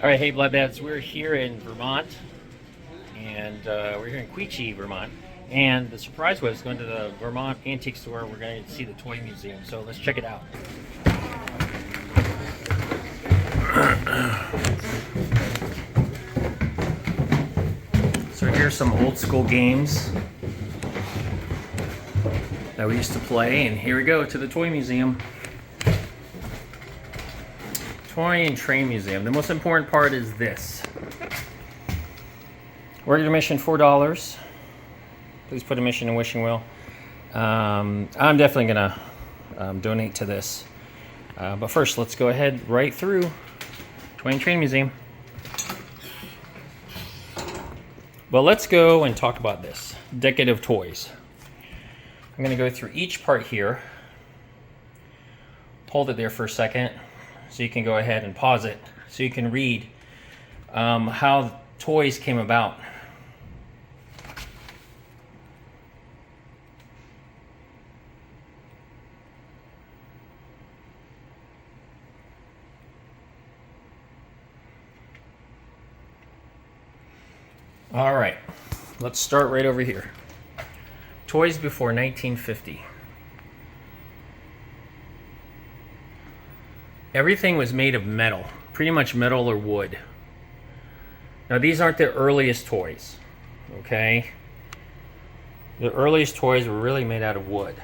All right, hey Bloodbaths, we're here in Vermont, and we're here in Queechee, Vermont. And the surprise was going to the Vermont antique store. We're going to see the toy museum, so let's check it out. So here's some old school games that we used to play, and here we go to the toy museum. Toy and Train Museum. The most important part is this. Regular admission $4. Please put admission in wishing well. I'm definitely gonna donate to this. But first, let's go ahead right through Toy and Train Museum. Well, let's go and talk about this decade of toys. I'm gonna go through each part here. Hold it there for a second, so you can go ahead and pause it, so you can read how toys came about. All right, let's start right over here. Toys before 1950. Everything was made of metal, pretty much metal or wood. Now these aren't the earliest toys, okay? The earliest toys were really made out of wood.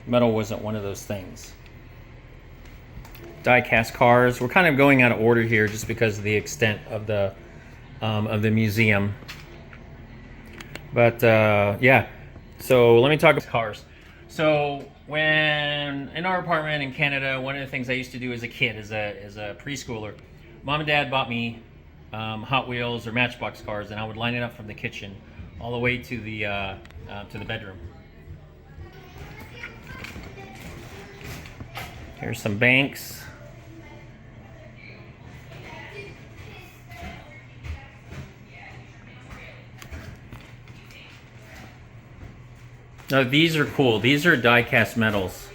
Metal wasn't one of those things. Die-cast cars. We're kind of going out of order here just because of the extent of the museum. But yeah, so let me talk about cars. So when in our apartment in Canada, one of the things I used to do as a kid, as a preschooler, Mom and Dad bought me Hot Wheels or Matchbox cars, and I would line it up from the kitchen all the way to the bedroom. Here's some banks. Now these are cool. These are die-cast metals.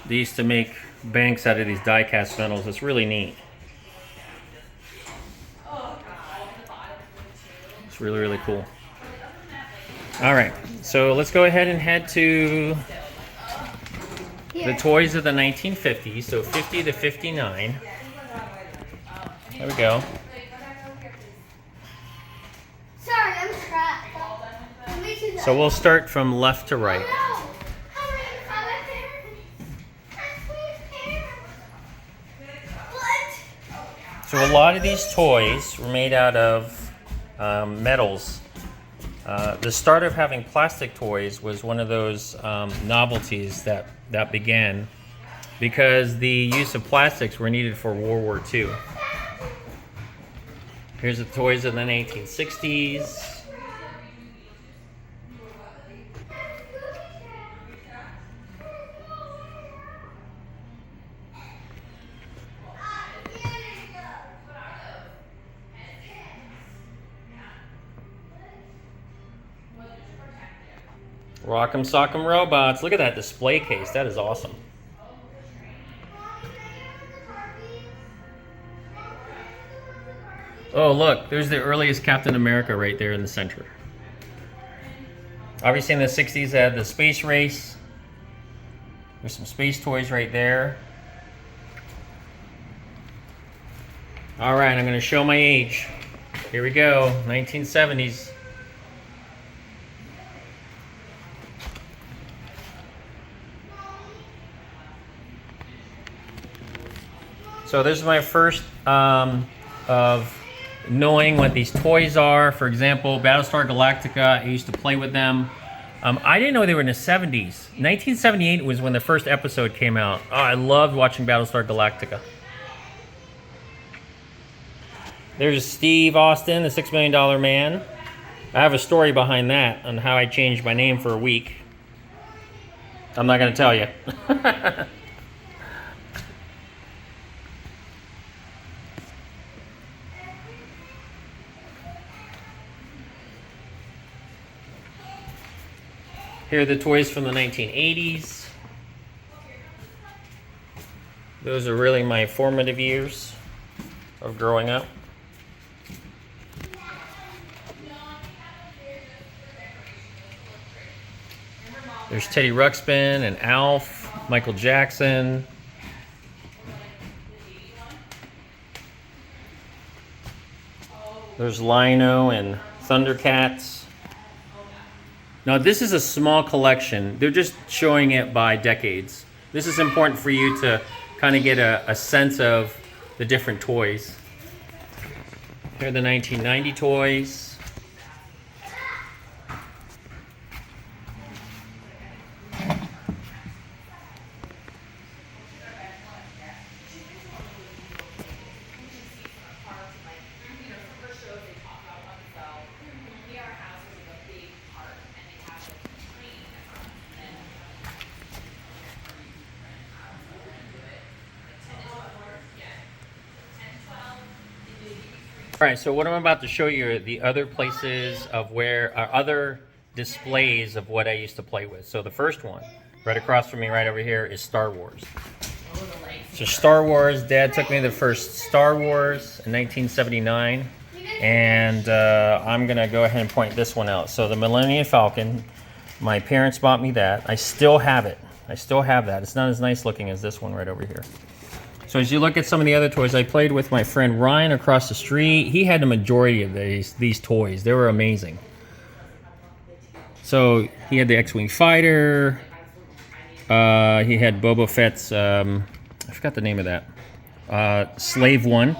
They used to make banks out of these die-cast metals. It's really neat. It's really, really cool. All right, so let's go ahead and head to the toys of the 1950s, so 50 to 59. There we go. Sorry, I'm trapped. So we'll start from left to right. So a lot of these toys were made out of metals. The start of having plastic toys was one of those novelties that began because the use of plastics were needed for World War II. Here's the toys of the 1960s. Rock'em Sock'em Robots. Look at that display case. That is awesome. Oh, look. There's the earliest Captain America right there in the center. Obviously in the 60s they had the space race. There's some space toys right there. All right, I'm going to show my age. Here we go. 1970s. So this is my first of knowing what these toys are. For example, Battlestar Galactica, I used to play with them. I didn't know they were in the 70s. 1978 was when the first episode came out. Oh, I loved watching Battlestar Galactica. There's Steve Austin, the $6 Million Man. I have a story behind that on how I changed my name for a week. I'm not going to tell you. Here are the toys from the 1980s. Those are really my formative years of growing up. There's Teddy Ruxpin and Alf, Michael Jackson. There's Lino and Thundercats. Now this is a small collection. They're just showing it by decades. This is important for you to kind of get a sense of the different toys. Here are the 1990 toys. All right, so what I'm about to show you are the other places of where other displays of what I used to play with. So the first one, right across from me, right over here, is Star Wars. So Star Wars, Dad took me to the first Star Wars in 1979, and I'm gonna go ahead and point this one out. So the Millennium Falcon, my parents bought me that. I still have it. I still have that. It's not as nice looking as this one right over here. So as you look at some of the other toys, I played with my friend Ryan across the street. He had the majority of these toys. They were amazing. So he had the X-Wing fighter. He had Boba Fett's, I forgot the name of that, Slave One.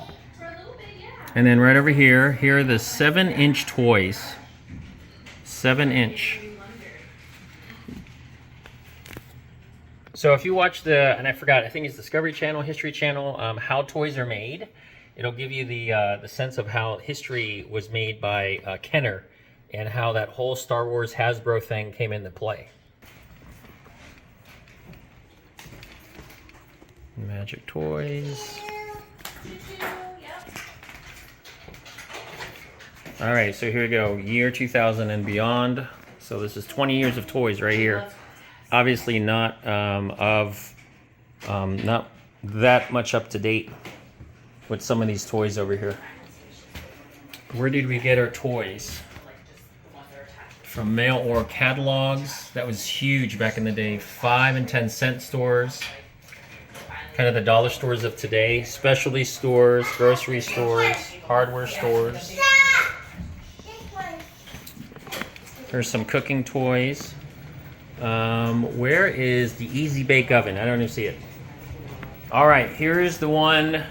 And then right over here, here are the 7-inch toys. 7-inch. So if you watch and I forgot, I think it's Discovery Channel, History Channel, How Toys Are Made, it'll give you the sense of how history was made by Kenner and how that whole Star Wars Hasbro thing came into play. Magic toys. All right, so here we go, year 2000 and beyond. So this is 20 years of toys right here. Obviously not not that much up to date with some of these toys over here. Where did we get our toys? From mail or catalogs. That was huge back in the day. 5 and 10 cent stores. Kind of the dollar stores of today. Specialty stores, grocery stores, hardware stores. Here's some cooking toys. Where is the Easy Bake Oven? I don't even see it. All right, here's the one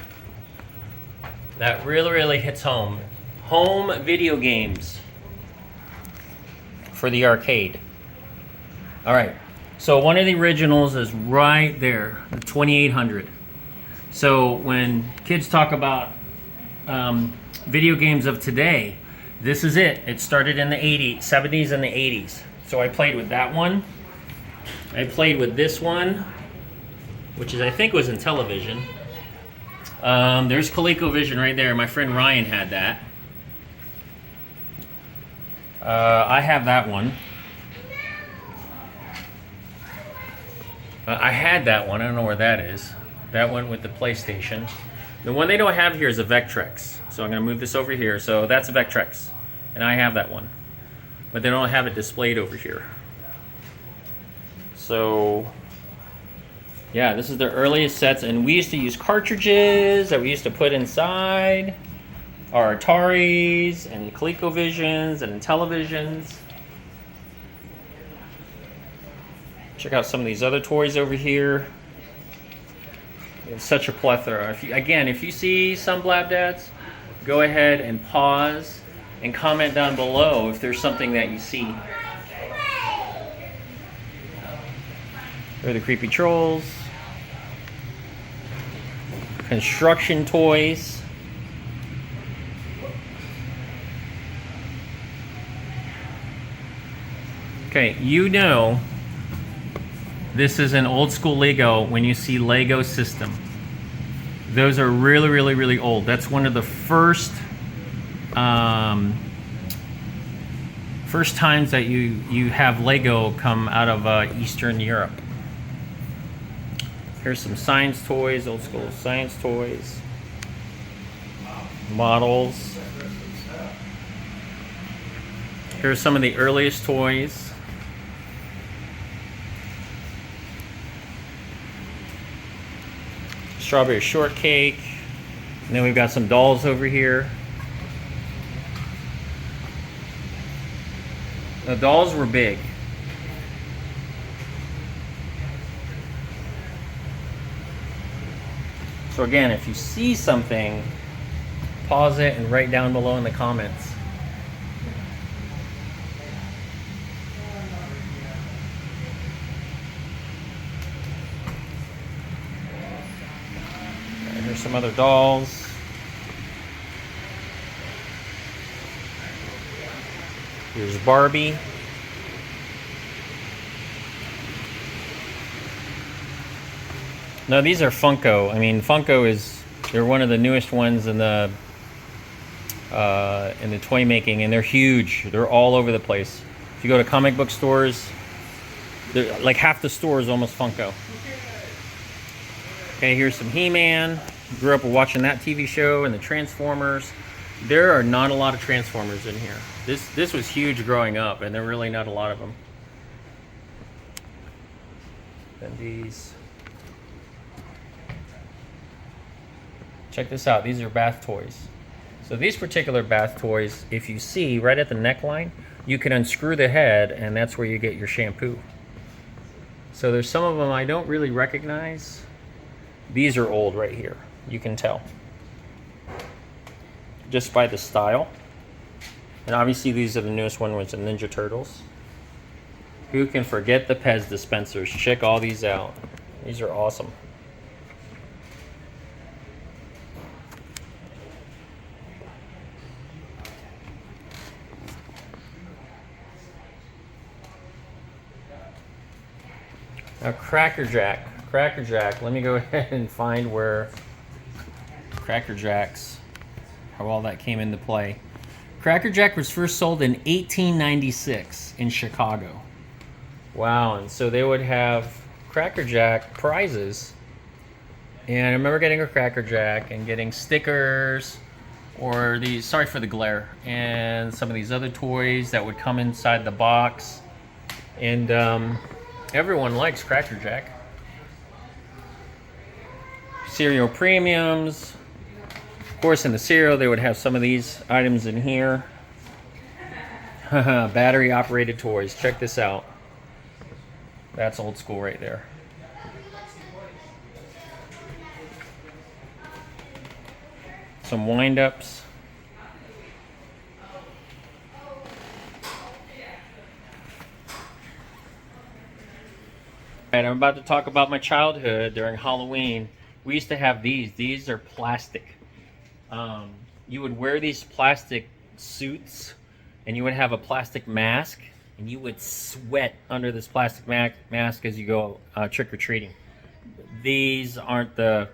that really hits home. Home video games for the arcade. All right, so one of the originals is right there, the 2800. So when kids talk about video games of today, this is it. It started in the 70s and the 80s. So I played with that one. I played with this one, which is I think was in television. There's ColecoVision right there. My friend Ryan had that. I have that one. I had that one. I don't know where that is. That one with the PlayStation. The one they don't have here is a Vectrex. So I'm going to move this over here. So that's a Vectrex. And I have that one. But they don't have it displayed over here. So, yeah, this is the earliest sets. And we used to use cartridges that we used to put inside our Ataris and ColecoVisions and Televisions. Check out some of these other toys over here. It's such a plethora. If you see some Blab Dads, go ahead and pause and comment down below if there's something that you see. There are the creepy trolls. Construction toys. Okay, you know this is an old school Lego when you see Lego System. Those are really old. That's one of the first times that you have Lego come out of Eastern Europe. Here's some science toys, old school science toys. Models. Here's some of the earliest toys. Strawberry shortcake. And then we've got some dolls over here. The dolls were big. So again, if you see something, pause it and write down below in the comments. And here's some other dolls. Here's Barbie. No, these are Funko. I mean, Funko they're one of the newest ones in the toy making, and they're huge. They're all over the place. If you go to comic book stores, they're like half the store is almost Funko. Okay, here's some He-Man. Grew up watching that TV show and the Transformers. There are not a lot of Transformers in here. This was huge growing up, and there are really not a lot of them. Then these. Check this out. These are bath toys. So these particular bath toys, if you see right at the neckline, you can unscrew the head, and that's where you get your shampoo. So there's some of them I don't really recognize. These are old right here. You can tell just by the style. And obviously these are the newest one, which is the Ninja Turtles. Who can forget the Pez dispensers? Check all these out. These are awesome. Now Cracker Jack. Let me go ahead and find where Cracker Jacks, how all that came into play. Cracker Jack was first sold in 1896 in Chicago. Wow, and so they would have Cracker Jack prizes. And I remember getting a Cracker Jack and getting stickers or these, sorry for the glare, and some of these other toys that would come inside the box. And everyone likes Cracker Jack. Cereal premiums. Of course, in the cereal, they would have some of these items in here. Battery operated toys. Check this out. That's old school right there. Some wind-ups. And I'm about to talk about my childhood during Halloween. We used to have these. These are plastic. You would wear these plastic suits, and you would have a plastic mask, and you would sweat under this plastic mask as you go trick-or-treating. These aren't the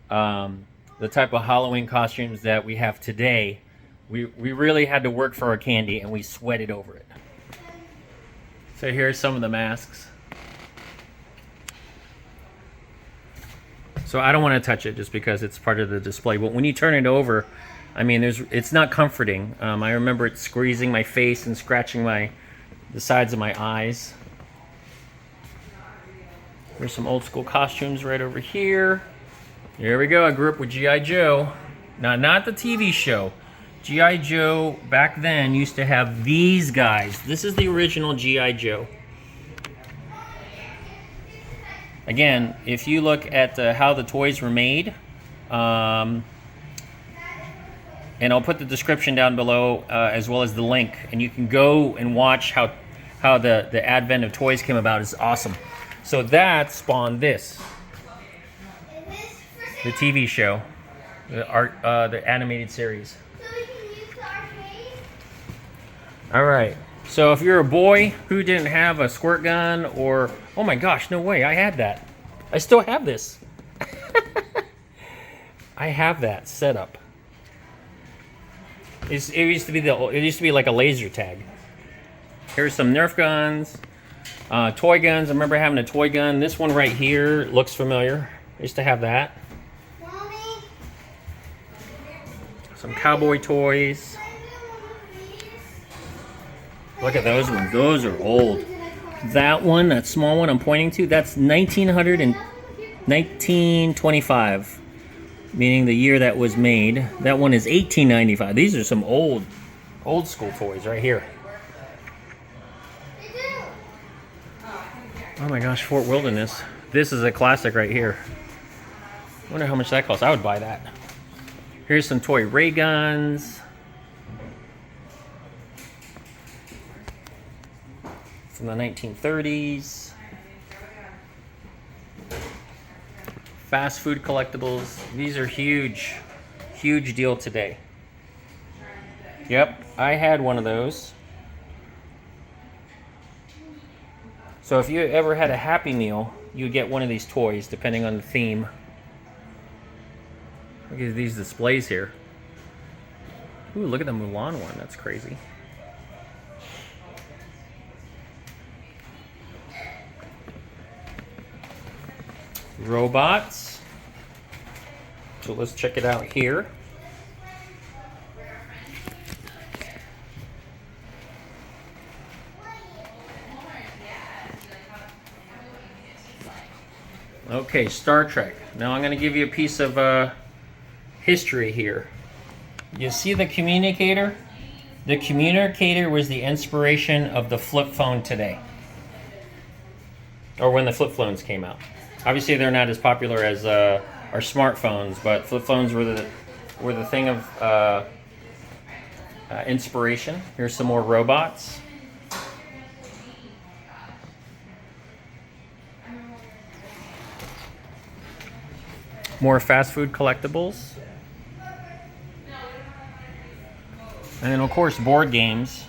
type of Halloween costumes that we have today. We really had to work for our candy, and we sweated over it. So here's some of the masks. So I don't want to touch it just because it's part of the display. But when you turn it over, I mean, it's not comforting. I remember it squeezing my face and scratching the sides of my eyes. There's some old school costumes right over here. Here we go. I grew up with G.I. Joe. Now, not the TV show. G.I. Joe back then used to have these guys. This is the original G.I. Joe. Again, if you look at how the toys were made, and I'll put the description down below as well as the link, and you can go and watch how the advent of toys came about. Is awesome. So that spawned this, the TV show, the animated series. All right. So if you're a boy who didn't have a squirt gun or, oh my gosh, no way, I had that. I still have this. I have that set up. It used to be like a laser tag. Here's some Nerf guns. Toy guns. I remember having a toy gun. This one right here looks familiar. I used to have that. Mommy, Some cowboy toys. Look at those ones. Those are old. That one, that small one I'm pointing to, that's 1925, meaning the year that was made. That one is 1895. These are some old school toys right here. Oh my gosh, Fort Wilderness. This is a classic right here. I wonder how much that costs. I would buy that. Here's some toy ray guns. From the 1930s. Fast food collectibles. These are huge deal today. Yep, I had one of those. So if you ever had a Happy Meal, you would get one of these toys depending on the theme. Look at these displays here. Ooh, look at the Mulan one. That's crazy. Robots. So let's check it out here. Okay, Star Trek. Now I'm going to give you a piece of history here. You see the communicator? The communicator was the inspiration of the flip phone today. Or when the flip phones came out. Obviously they're not as popular as our smartphones, but flip phones were the thing of inspiration. Here's some more robots. More fast food collectibles. And then of course board games.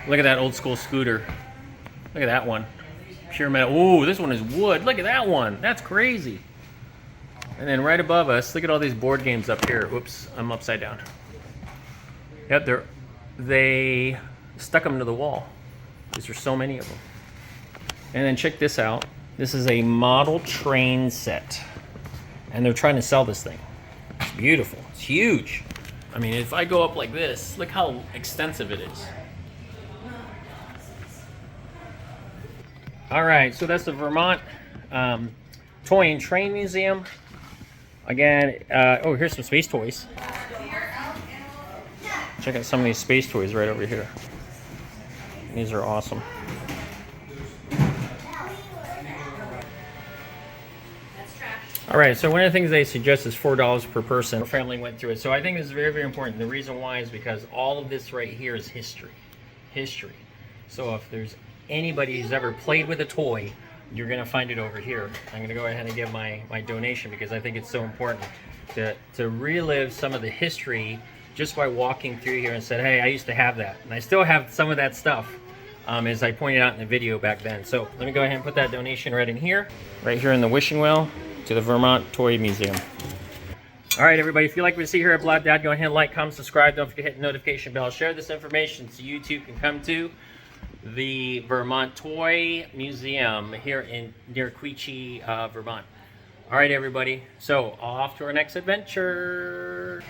Look at that old school scooter. Look at that one. Pure metal. Ooh, this one is wood. Look at that one. That's crazy. And then right above us, look at all these board games up here. Whoops, I'm upside down. Yep, they stuck them to the wall. There's so many of them. And then check this out. This is a model train set. And they're trying to sell this thing. It's beautiful. It's huge. I mean, if I go up like this, look how extensive it is. All right, so that's the Vermont Toy and Train Museum. Again, oh, here's some space toys. Check out some of these space toys right over here. These are awesome. All right, so one of the things they suggest is $4 per person. Our family went through it, so I think this is very, very important. The reason why is because all of this right here is history. History. So if there's anybody who's ever played with a toy, you're going to find it over here. I'm going to go ahead and give my donation because I think it's so important to relive some of the history just by walking through here and said, hey, I used to have that. And I still have some of that stuff, as I pointed out in the video back then. So let me go ahead and put that donation right in here in the wishing well to the Vermont Toy Museum. All right, everybody, if you like what you see here at Blood Dad, go ahead and like, comment, subscribe. Don't forget to hit the notification bell. Share this information so you too can come to the Vermont Toy Museum here near Quechee, Vermont. All right, everybody. So off to our next adventure.